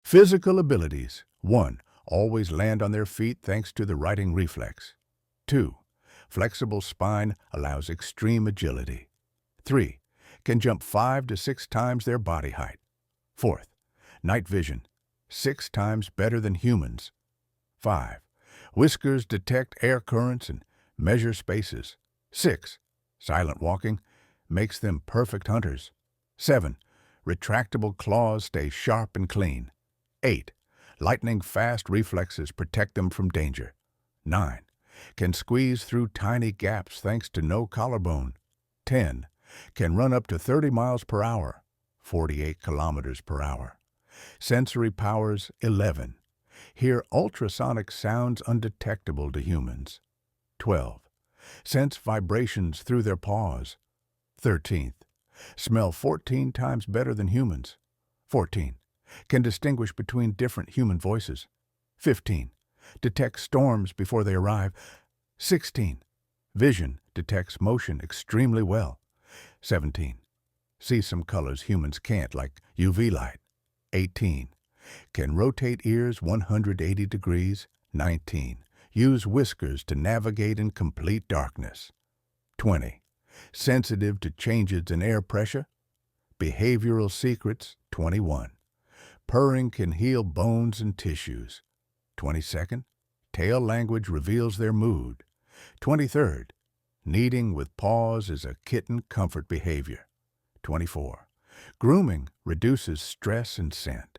Physical abilities. 1. Always land on their feet thanks to the righting reflex. 2. Flexible spine allows extreme agility. 3. Can jump 5 to 6 times their body height. 4th. Night vision. 6 times better than humans. 5. Whiskers detect air currents and measure spaces. 6. Silent walking makes them perfect hunters. 7. Retractable claws stay sharp and clean. 8. Lightning-fast reflexes protect them from danger. 9. Can squeeze through tiny gaps thanks to no collarbone. 10. Can run up to 30 miles per hour, 48 kilometers per hour. Sensory powers 11. Hear ultrasonic sounds undetectable to humans. 12. Sense vibrations through their paws. 13th. Smell 14 times better than humans. 14. Can distinguish between different human voices. 15. Detect storms before they arrive. 16. Vision detects motion extremely well. 17. See some colors humans can't, like UV light. 18. Can rotate ears 180 degrees. 19. Use whiskers to navigate in complete darkness. 20. Sensitive to changes in air pressure. Behavioral secrets. 21. Purring can heal bones and tissues. 22nd. Tail language reveals their mood. 23rd. Kneading with paws is a kitten comfort behavior. 24. Grooming reduces stress and scent.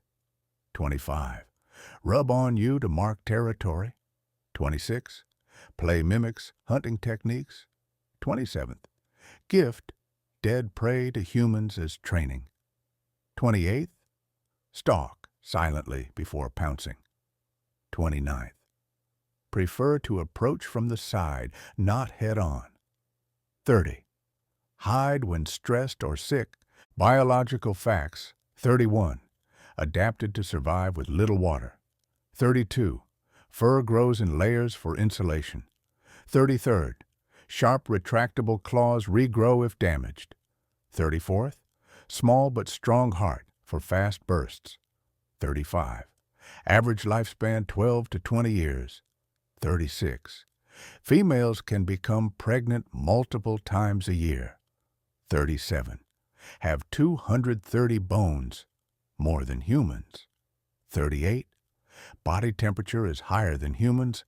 25. Rub on you to mark territory. 26. Play mimics hunting techniques. 27th. Gift dead prey to humans as training. 28th. Stalk silently before pouncing. 29th. Prefer to approach from the side, not head-on. 30. Hide when stressed or sick. Biological facts. 31. Adapted to survive with little water. 32. Fur grows in layers for insulation. 33rd. Sharp retractable claws regrow if damaged. 34th. Small but strong heart for fast bursts. 35. Average lifespan 12 to 20 years. 36. Females can become pregnant multiple times a year. 37. Have 230 bones, more than humans. 38. Body temperature is higher than humans,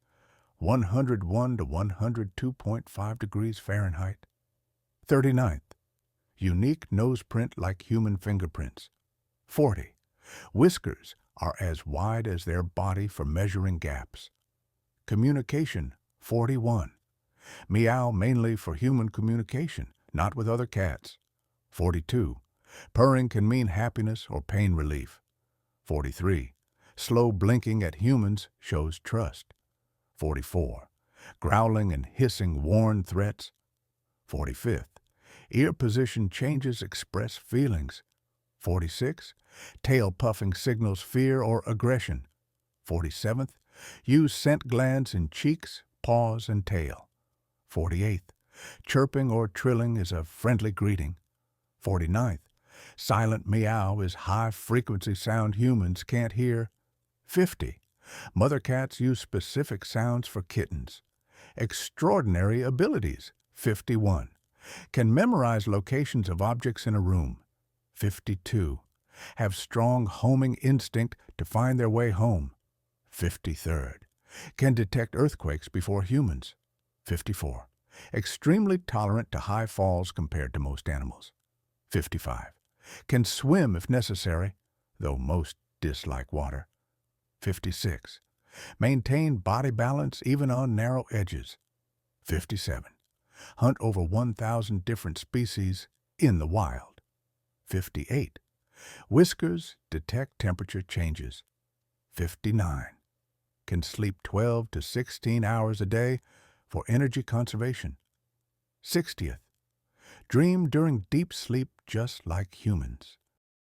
101 to 102.5 degrees Fahrenheit. 39th. Unique nose print like human fingerprints. 40. Whiskers are as wide as their body for measuring gaps. Communication 41. Meow mainly for human communication, not with other cats. 42. Purring can mean happiness or pain relief. 43. Slow blinking at humans shows trust. 44. Growling and hissing warn threats. 45th. Ear position changes express feelings. 46. Tail puffing signals fear or aggression. 47th. Use scent glands in cheeks, paws, and tail. 48th. Chirping or trilling is a friendly greeting. 49th. Silent meow is high-frequency sound humans can't hear. 50. Mother cats use specific sounds for kittens. Extraordinary abilities. 51. Can memorize locations of objects in a room. 52. Have strong homing instinct to find their way home. 53rd. Can detect earthquakes before humans. 54. Extremely tolerant to high falls compared to most animals. 55. Can swim if necessary, though most dislike water. 56. Maintain body balance even on narrow edges. 57. Hunt over 1,000 different species in the wild. 58. Whiskers detect temperature changes. 59. Can sleep 12 to 16 hours a day for energy conservation. 60th. Dream during deep sleep just like humans.